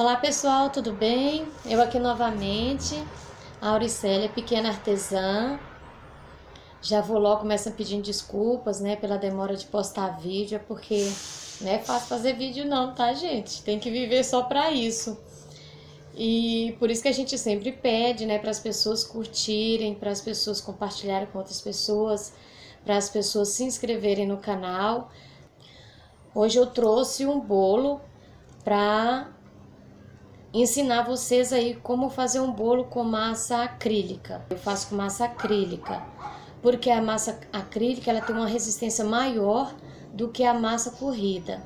Olá pessoal, tudo bem? Eu aqui novamente, a Auricélia, pequena artesã. Já vou logo começar pedindo desculpas, né, pela demora de postar vídeo, porque não é fácil fazer vídeo não, tá, gente? Tem que viver só pra isso. E por isso que a gente sempre pede, né, para as pessoas curtirem, para as pessoas compartilharem com outras pessoas, para as pessoas se inscreverem no canal. Hoje eu trouxe um bolo para ensinar vocês aí como fazer um bolo com massa acrílica. Eu faço com massa acrílica, porque a massa acrílica ela tem uma resistência maior do que a massa corrida.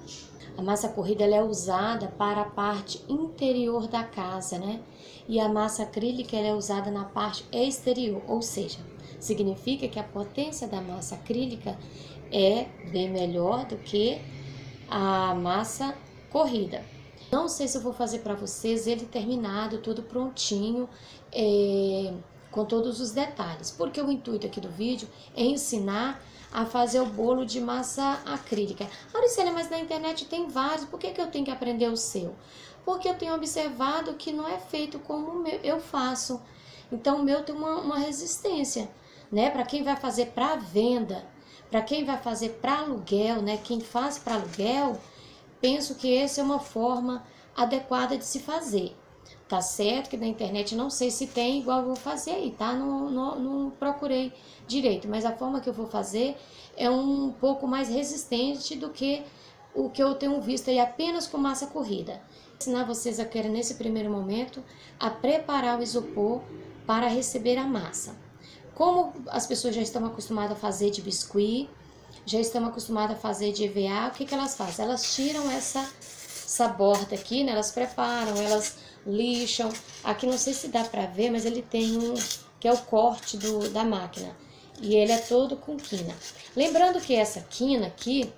A massa corrida ela é usada para a parte interior da casa, né? E a massa acrílica ela é usada na parte exterior, ou seja, significa que a potência da massa acrílica é bem melhor do que a massa corrida. Não sei se eu vou fazer para vocês ele terminado, tudo prontinho, com todos os detalhes, porque o intuito aqui do vídeo é ensinar a fazer o bolo de massa acrílica. Auricélia, mas na internet tem vários, por que eu tenho que aprender o seu? Porque eu tenho observado que não é feito como eu faço, então o meu tem uma resistência, né? Para quem vai fazer para venda, para quem vai fazer para aluguel, né? Quem faz para aluguel, penso que essa é uma forma adequada de se fazer. Tá certo que na internet não sei se tem igual eu vou fazer aí, tá? Não procurei direito, mas a forma que eu vou fazer é um pouco mais resistente do que o que eu tenho visto aí apenas com massa corrida. Vou ensinar vocês aqui nesse primeiro momento a preparar o isopor para receber a massa. Como as pessoas já estão acostumadas a fazer de biscuit, já estão acostumadas a fazer de EVA, o que elas fazem? Elas tiram essa borda aqui, né? Elas preparam, elas lixam. Aqui não sei se dá pra ver, mas ele tem que é o corte da máquina. E ele é todo com quina. Lembrando que essa quina aqui,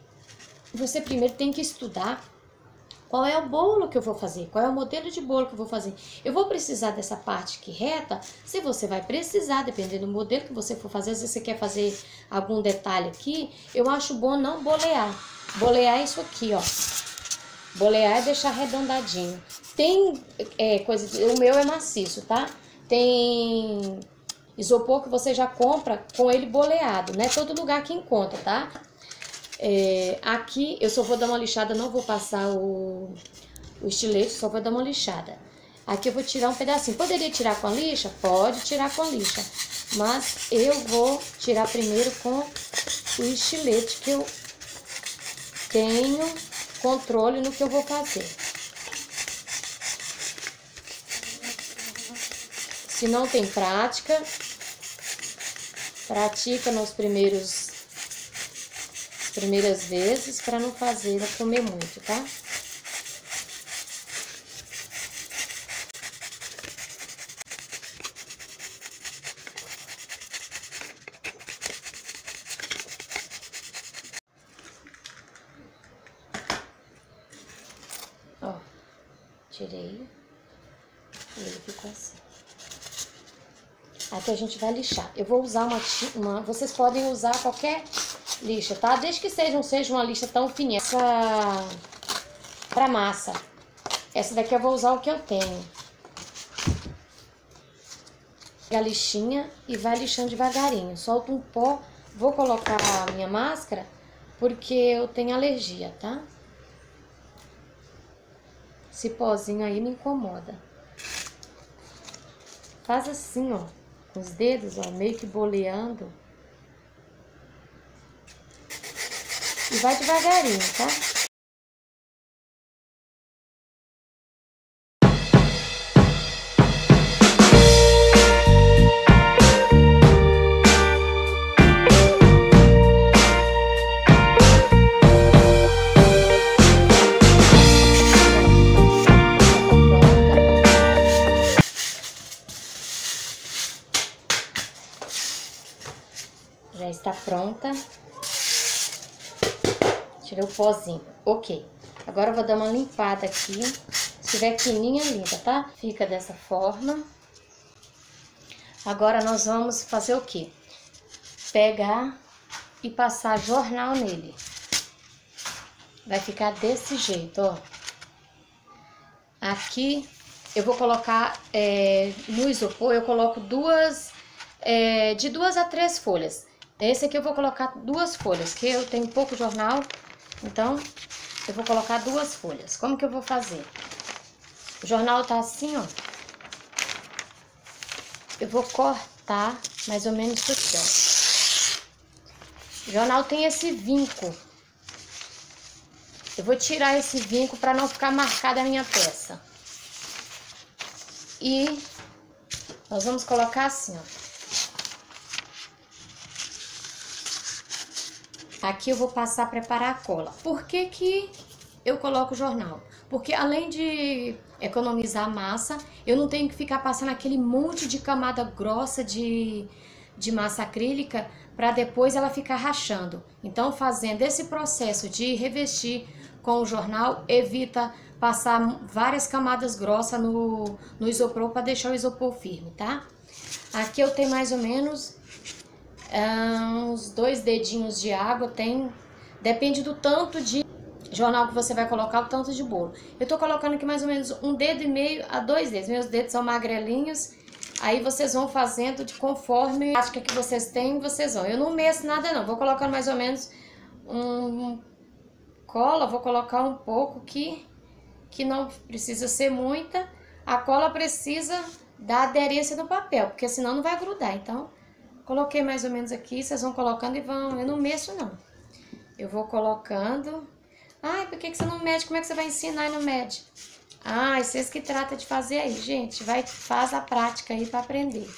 você primeiro tem que estudar qual é o bolo que eu vou fazer, qual é o modelo de bolo que eu vou fazer. Eu vou precisar dessa parte aqui reta, se você vai precisar, dependendo do modelo que você for fazer, se você quer fazer algum detalhe aqui, eu acho bom não bolear. Bolear é isso aqui, ó. Bolear é deixar arredondadinho. Tem o meu é maciço, tá? Tem isopor que você já compra com ele boleado, né? Todo lugar que encontra, tá? Aqui eu só vou dar uma lixada, não vou passar o estilete, só vou dar uma lixada. Aqui eu vou tirar um pedacinho. Poderia tirar com a lixa? Pode tirar com a lixa. Mas eu vou tirar primeiro com o estilete, que eu tenho controle no que eu vou fazer. Se não tem prática, pratica nas primeiras vezes para não fazer comer muito, tá? Ó, tirei e ele ficou assim. Aqui a gente vai lixar. Eu vou usar vocês podem usar qualquer lixa, tá? Desde que seja uma lixa tão fininha. Pra massa. Essa daqui eu vou usar o que eu tenho. Pega a lixinha e vai lixando devagarinho. Solta um pó. Vou colocar a minha máscara porque eu tenho alergia, tá? Esse pozinho aí me incomoda. Faz assim, ó. Com os dedos, ó, meio que boleando. E vai devagarinho, tá? Já está pronta. Tirei o pozinho. Ok. Agora eu vou dar uma limpada aqui. Se tiver quininha, limpa, tá? Fica dessa forma. Agora nós vamos fazer o quê? Pegar e passar jornal nele. Vai ficar desse jeito, ó. Aqui eu vou colocar no isopor, eu coloco de 2 a 3 folhas. Esse aqui eu vou colocar 2 folhas, que eu tenho pouco jornal, então eu vou colocar 2 folhas. Como que eu vou fazer? O jornal tá assim, ó. Eu vou cortar mais ou menos isso aqui, ó. O jornal tem esse vinco. Eu vou tirar esse vinco para não ficar marcada a minha peça. E nós vamos colocar assim, ó. Aqui eu vou passar a preparar a cola. Por que que eu coloco o jornal? Porque além de economizar massa, eu não tenho que ficar passando aquele monte de camada grossa de massa acrílica para depois ela ficar rachando. Então, fazendo esse processo de revestir com o jornal, evita passar várias camadas grossas no isopor para deixar o isopor firme, tá? Aqui eu tenho mais ou menos uns 2 dedinhos de água, depende do tanto de jornal que você vai colocar, o tanto de bolo. Eu tô colocando aqui mais ou menos 1,5 dedo a 2 dedos, meus dedos são magrelinhos, aí vocês vão fazendo conforme a prática que vocês têm, vocês vão. Eu não meço nada não, vou colocando mais ou menos cola, vou colocar um pouco que não precisa ser muita. A cola precisa da aderência no papel, porque senão não vai grudar. Então, coloquei mais ou menos aqui, vocês vão colocando e vão. Eu não mexo não. Eu vou colocando. Ai, por que você não mede? Como é que você vai ensinar e não mede? Ah, vocês que tratam de fazer aí, gente. Faz a prática aí para aprender.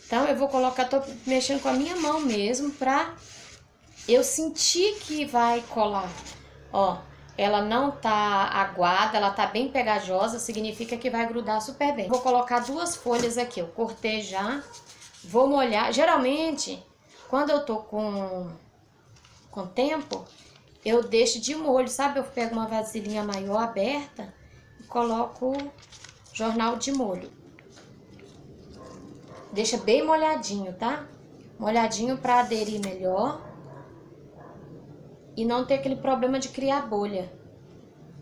Então, eu vou colocar, tô mexendo com a minha mão mesmo pra eu sentir que vai colar. Ó, ela não tá aguada, ela tá bem pegajosa, significa que vai grudar super bem. Vou colocar 2 folhas aqui, eu cortei já. Vou molhar. Geralmente, quando eu tô com tempo, eu deixo de molho, sabe? Eu pego uma vasilhinha maior aberta e coloco jornal de molho. Deixa bem molhadinho, tá? Molhadinho pra aderir melhor e não ter aquele problema de criar bolha.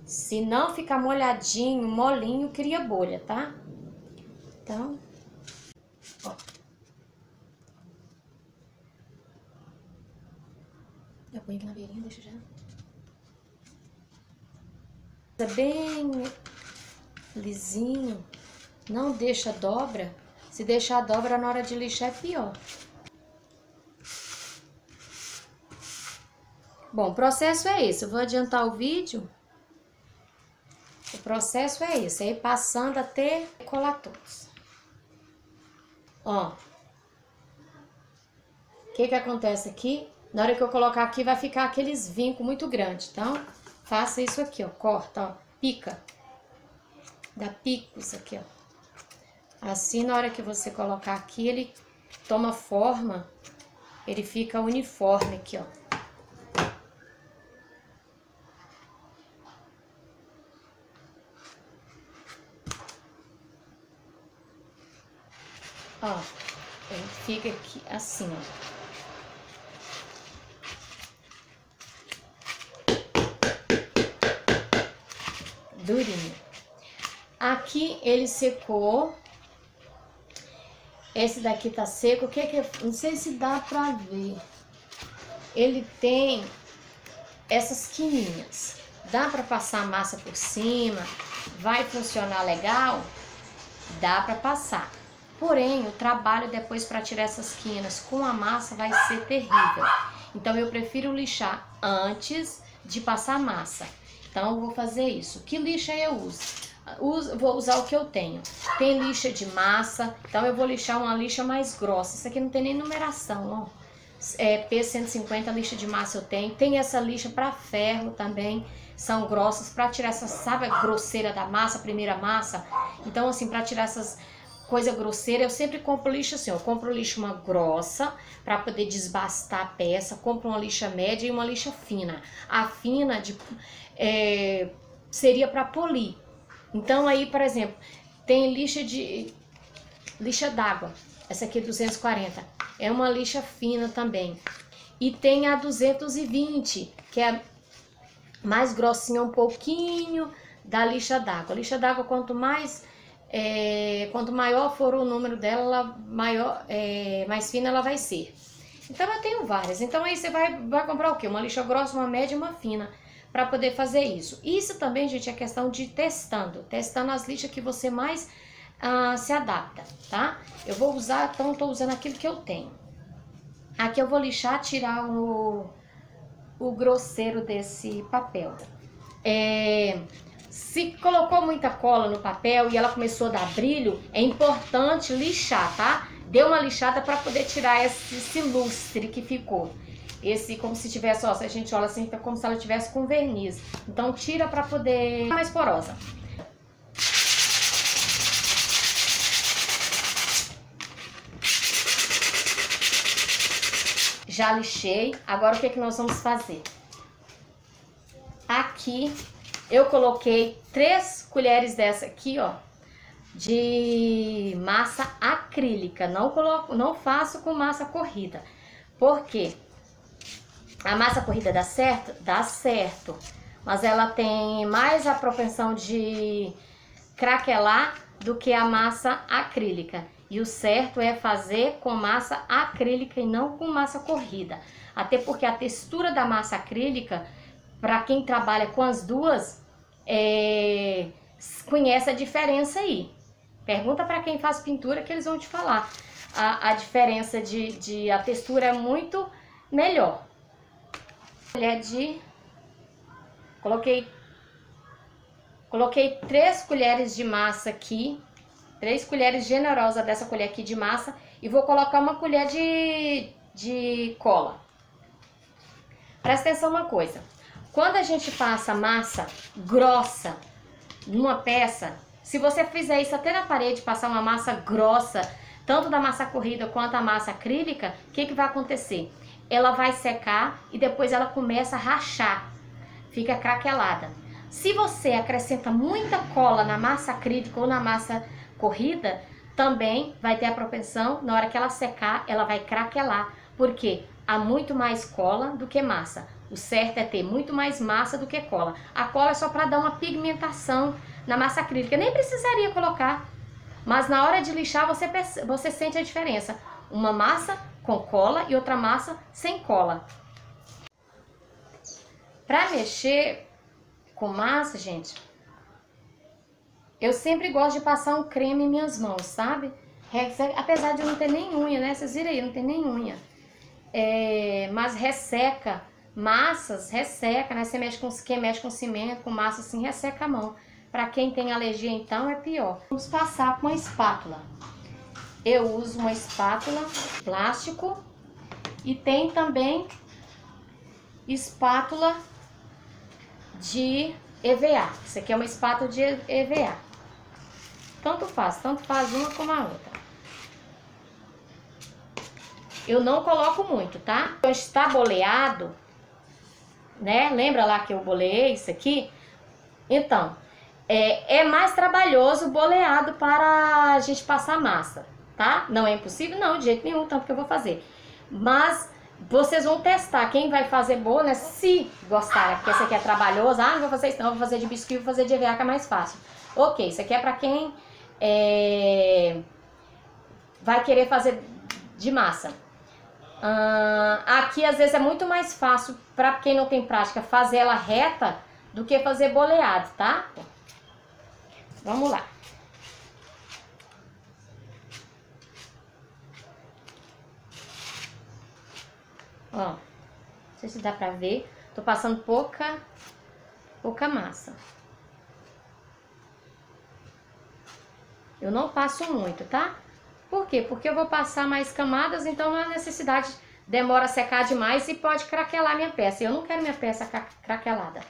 Se não ficar molhadinho, molinho, cria bolha, tá? Então, ó. Já põe aqui na beirinha, deixa já. Bem lisinho, não deixa dobra. Se deixar dobra na hora de lixar é pior. Bom, o processo é esse. Eu vou adiantar o vídeo. O processo é esse, aí passando até colar todos. Ó, o que acontece aqui? Na hora que eu colocar aqui vai ficar aqueles vincos muito grandes, então faça isso aqui, ó, corta, ó, pica, dá picos aqui, ó. Assim, na hora que você colocar aqui, ele toma forma, ele fica uniforme aqui, ó. Ó, ele fica aqui assim, ó. Durinho. Aqui ele secou. Esse daqui tá seco. O que que não sei se dá pra ver. Ele tem essas quininhas. Dá pra passar massa por cima? Vai funcionar legal? Dá pra passar. Porém, o trabalho depois para tirar essas quinas com a massa vai ser terrível. Então, eu prefiro lixar antes de passar a massa. Então, eu vou fazer isso. Que lixa eu uso? Vou usar o que eu tenho. Tem lixa de massa, então eu vou lixar uma lixa mais grossa. Isso aqui não tem nem numeração, ó. P150 lixa de massa eu tenho. Tem essa lixa para ferro também, são grossas para tirar essa, sabe, a grosseira da massa, a primeira massa. Então, assim, para tirar essas coisa grosseira, eu sempre compro lixa assim, eu compro lixa uma grossa para poder desbastar a peça, compro uma lixa média e uma lixa fina. A fina seria para polir. Então aí, por exemplo, tem lixa d'água. Essa aqui é 240. É uma lixa fina também. E tem a 220, que é mais grossinha um pouquinho, da lixa d'água. A lixa d'água, quanto maior for o número dela, mais fina ela vai ser. Então eu tenho várias. Então aí você vai comprar o quê? Uma lixa grossa, uma média e uma fina, para poder fazer isso. Isso também, gente, é questão de testando as lixas que você mais se adapta, tá? Eu vou usar, então tô usando aquilo que eu tenho. Aqui eu vou lixar, tirar o grosseiro desse papel. Se colocou muita cola no papel e ela começou a dar brilho, é importante lixar, tá? Dê uma lixada para poder tirar esse lustre que ficou. Esse, como se tivesse, ó, se a gente olha assim, tá como se ela tivesse com verniz. Então tira para poder ficar mais porosa. Já lixei. Agora o que nós vamos fazer? Aqui eu coloquei 3 colheres dessa aqui, ó, de massa acrílica. Não faço com massa corrida. Por quê? A massa corrida dá certo? Dá certo. Mas ela tem mais a propensão de craquelar do que a massa acrílica. E o certo é fazer com massa acrílica e não com massa corrida. Até porque a textura da massa acrílica, para quem trabalha com as duas, conhece a diferença aí. Pergunta para quem faz pintura que eles vão te falar. A diferença a textura é muito melhor. Coloquei 3 colheres de massa aqui. 3 colheres generosas dessa colher aqui de massa. E vou colocar uma colher de cola. Presta atenção uma coisa. Quando a gente passa massa grossa numa peça, se você fizer isso até na parede, passar uma massa grossa, tanto da massa corrida quanto a massa acrílica, o que vai acontecer? Ela vai secar e depois ela começa a rachar, fica craquelada. Se você acrescenta muita cola na massa acrílica ou na massa corrida, também vai ter a propensão, na hora que ela secar, ela vai craquelar, porque há muito mais cola do que massa. O certo é ter muito mais massa do que cola. A cola é só para dar uma pigmentação na massa acrílica, nem precisaria colocar. Mas na hora de lixar você sente a diferença. Uma massa com cola e outra massa sem cola. Para mexer com massa, gente, eu sempre gosto de passar um creme em minhas mãos, sabe? Apesar de eu não ter nem unha, né? Vocês viram aí, não tem nem unha. Mas resseca. Massas resseca, né? Quem mexe com cimento, com massa assim, resseca a mão. Para quem tem alergia, então, é pior. Vamos passar com uma espátula. Eu uso uma espátula plástico e tem também espátula de EVA. Isso aqui é uma espátula de EVA. Tanto faz uma como a outra. Eu não coloco muito, tá? Então, está boleado, né? Lembra lá que eu boleei isso aqui? Então, é mais trabalhoso boleado para a gente passar massa, tá? Não é impossível? Não, de jeito nenhum, tanto que eu vou fazer. Mas vocês vão testar. Quem vai fazer boa, né? Se gostar, porque esse aqui é trabalhoso. Ah, não vou fazer isso não, vou fazer de biscuit, vou fazer de EVA, que é mais fácil. Ok, isso aqui é para quem vai querer fazer de massa. Aqui às vezes é muito mais fácil para quem não tem prática fazer ela reta do que fazer boleado, tá? Vamos lá. Ó, não sei se dá pra ver, tô passando pouca massa. Eu não passo muito, tá? Por quê? Porque eu vou passar mais camadas, então não há necessidade, demora a secar demais e pode craquelar minha peça. Eu não quero minha peça craquelada.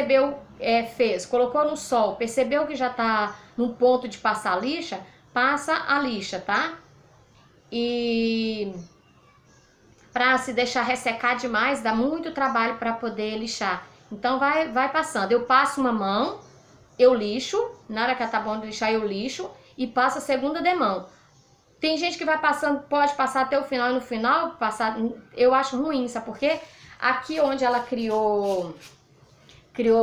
percebeu, fez, colocou no sol, percebeu que já tá no ponto de passar a lixa, passa a lixa, tá? E pra se deixar ressecar demais, dá muito trabalho para poder lixar. Então vai passando. Eu passo uma mão, eu lixo, na hora que tá bom de lixar eu lixo e passo a segunda demão. Tem gente que vai passando, pode passar até o final e no final passar, eu acho ruim, sabe por quê? Aqui onde ela criou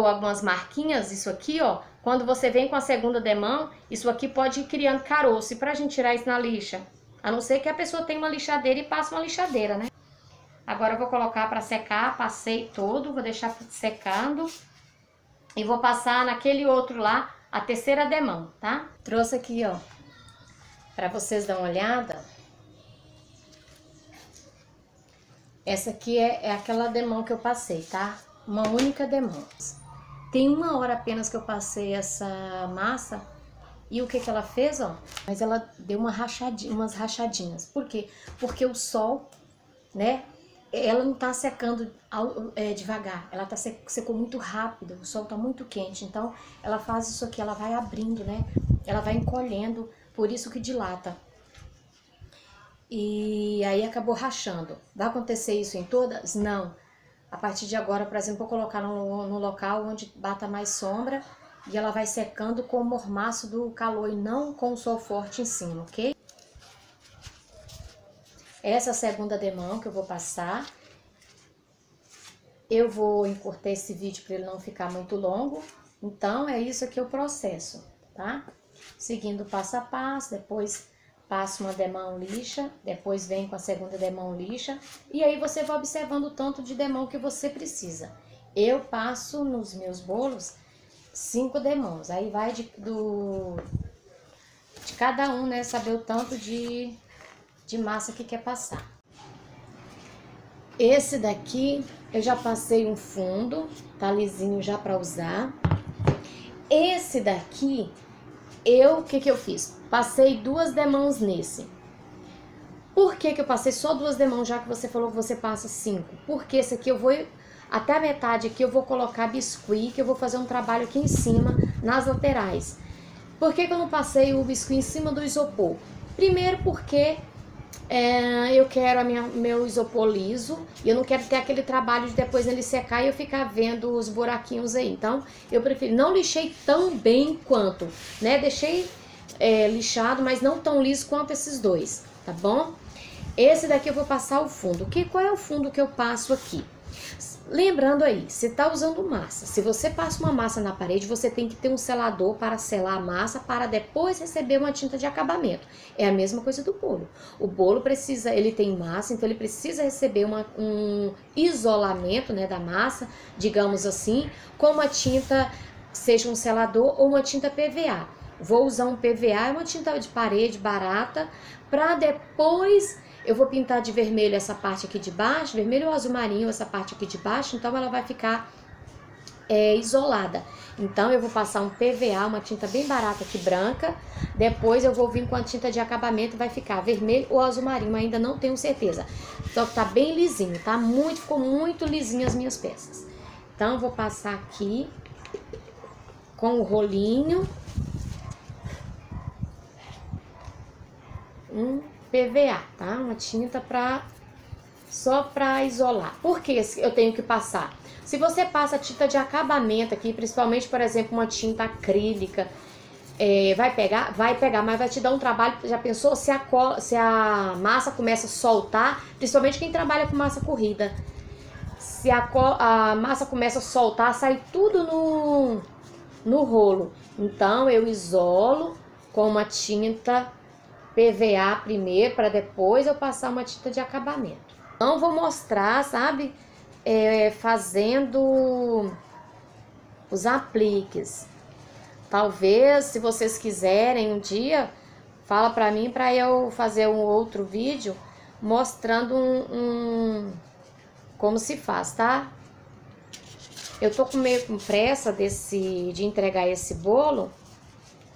algumas marquinhas, isso aqui, ó, quando você vem com a segunda demão, isso aqui pode ir criando caroço. E pra gente tirar isso na lixa, a não ser que a pessoa tenha uma lixadeira e passe uma lixadeira, né? Agora eu vou colocar pra secar, passei todo, vou deixar secando. E vou passar naquele outro lá, a terceira demão, tá? Trouxe aqui, ó, pra vocês darem uma olhada. Essa aqui é aquela demão que eu passei, tá? Uma única demão. Tem 1 hora apenas que eu passei essa massa. E o que que ela fez, ó? Mas ela deu umas rachadinhas. Por quê? Porque o sol, né? Ela não tá secando devagar. Ela secou muito rápido. O sol tá muito quente. Então, ela faz isso aqui. Ela vai abrindo, né? Ela vai encolhendo. Por isso que dilata. E aí acabou rachando. Vai acontecer isso em todas? Não. A partir de agora, por exemplo, vou colocar no local onde bata mais sombra e ela vai secando com o mormaço do calor e não com o sol forte em cima, ok? Essa é a segunda demão que eu vou passar. Eu vou encurtar esse vídeo para ele não ficar muito longo. Então, é isso aqui o processo, tá? Seguindo passo a passo, depois passo uma demão lixa, depois vem com a segunda demão lixa, e aí você vai observando o tanto de demão que você precisa. Eu passo nos meus bolos 5 demãos, aí vai de cada um, né, saber o tanto de massa que quer passar. Esse daqui eu já passei um fundo, tá lisinho já para usar. Esse daqui, o que que eu fiz? Passei 2 demãos nesse. Por que que eu passei só 2 demãos, já que você falou que você passa 5? Porque esse aqui eu vou, até a metade aqui eu vou colocar biscuit, que eu vou fazer um trabalho aqui em cima, nas laterais. Por que que eu não passei o biscuit em cima do isopor? Primeiro porque eu quero meu isopor liso e eu não quero ter aquele trabalho de depois ele secar e eu ficar vendo os buraquinhos aí. Então, eu prefiro, não lixei tão bem quanto, né? Deixei lixado, mas não tão liso quanto esses dois, tá bom? Esse daqui eu vou passar o fundo. Qual é o fundo que eu passo aqui? Lembrando aí, você tá usando massa. Se você passa uma massa na parede, você tem que ter um selador para selar a massa, para depois receber uma tinta de acabamento. É a mesma coisa do bolo. O bolo precisa, ele tem massa, então ele precisa receber um isolamento, né, da massa, digamos assim, com uma tinta, seja um selador ou uma tinta PVA. Vou usar um PVA, uma tinta de parede barata, para depois eu vou pintar de vermelho essa parte aqui de baixo, vermelho ou azul marinho essa parte aqui de baixo, então ela vai ficar isolada. Então eu vou passar um PVA, uma tinta bem barata aqui branca, depois eu vou vir com a tinta de acabamento, vai ficar vermelho ou azul marinho, ainda não tenho certeza. Então tá bem lisinho, tá? Ficou muito lisinho as minhas peças. Então eu vou passar aqui com o rolinho. PVA, tá? Uma tinta só pra isolar. Por que eu tenho que passar? Se você passa tinta de acabamento aqui, principalmente, por exemplo, uma tinta acrílica, vai pegar, mas vai te dar um trabalho. Já pensou se a massa começa a soltar, principalmente quem trabalha com massa corrida, se a massa começa a soltar, sai tudo no rolo. Então eu isolo com uma tinta PVA primeiro, para depois eu passar uma tinta de acabamento. Então vou mostrar, sabe, fazendo os apliques. Talvez, se vocês quiserem um dia, fala pra mim para eu fazer um outro vídeo mostrando como se faz, tá? Eu tô meio com pressa de entregar esse bolo,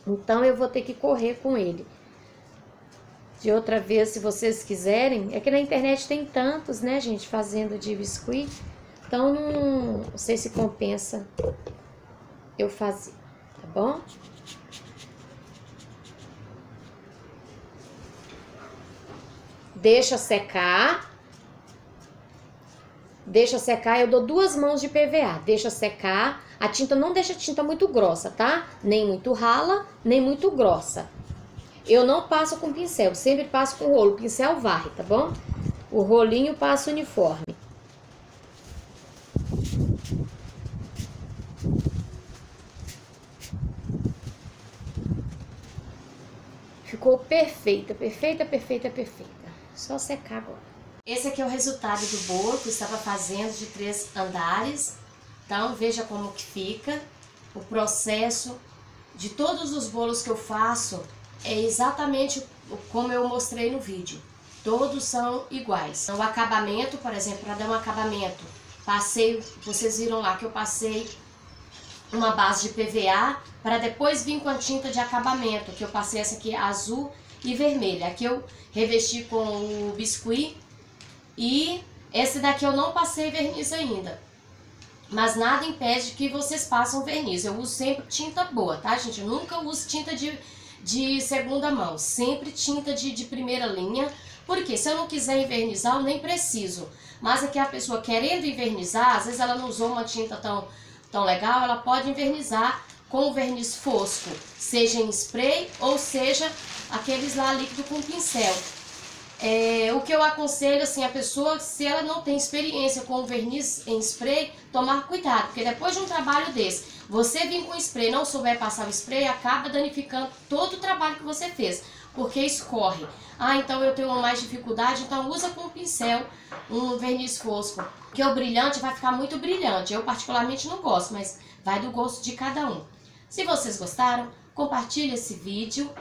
então eu vou ter que correr com ele. De outra vez, se vocês quiserem, é que na internet tem tantos, né, gente, fazendo de biscuit, então não sei se compensa eu fazer, tá bom? Deixa secar, eu dou 2 mãos de PVA, deixa secar, a tinta não deixa a tinta muito grossa, tá? Nem muito rala, nem muito grossa. Eu não passo com pincel, sempre passo com rolo, o pincel varre, tá bom? O rolinho passa uniforme. Ficou perfeita, perfeita, perfeita, perfeita. Só secar agora. Esse aqui é o resultado do bolo que eu estava fazendo de 3 andares. Então, veja como que fica. O processo de todos os bolos que eu faço é exatamente como eu mostrei no vídeo. Todos são iguais. O acabamento, por exemplo, para dar um acabamento, vocês viram lá que eu passei uma base de PVA para depois vir com a tinta de acabamento, que eu passei essa aqui azul e vermelha. Aqui eu revesti com o biscuit e esse daqui eu não passei verniz ainda. Mas nada impede que vocês passem verniz. Eu uso sempre tinta boa, tá, gente? Eu nunca uso tinta de segunda mão, sempre tinta de primeira linha. Porque se eu não quiser envernizar, eu nem preciso. Mas é que a pessoa querendo envernizar, às vezes ela não usou uma tinta tão legal, ela pode envernizar com o verniz fosco, seja em spray ou seja aqueles lá líquido com pincel. O que eu aconselho assim, a pessoa, se ela não tem experiência com o verniz em spray, tomar cuidado, porque depois de um trabalho desse, você vir com spray e não souber passar o spray, acaba danificando todo o trabalho que você fez, porque escorre. Ah, então eu tenho mais dificuldade, então usa com pincel um verniz fosco, porque o brilhante vai ficar muito brilhante. Eu particularmente não gosto, mas vai do gosto de cada um. Se vocês gostaram, compartilhe esse vídeo,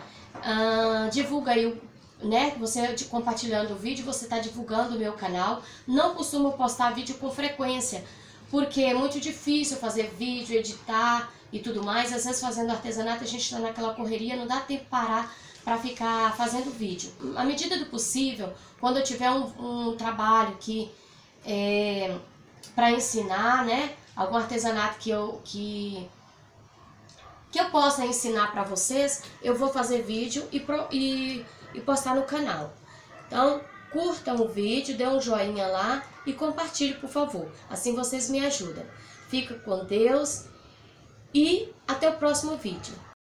divulga aí, né? Você compartilhando o vídeo, você está divulgando o meu canal. Não costumo postar vídeo com frequência, porque é muito difícil fazer vídeo, editar e tudo mais. Às vezes fazendo artesanato a gente está naquela correria, não dá tempo parar para ficar fazendo vídeo. À medida do possível, quando eu tiver um trabalho que para ensinar, né, algum artesanato que eu possa ensinar para vocês, eu vou fazer vídeo e postar no canal. Então, curtam o vídeo, dê um joinha lá e compartilhe, por favor. Assim vocês me ajudam. Fica com Deus e até o próximo vídeo.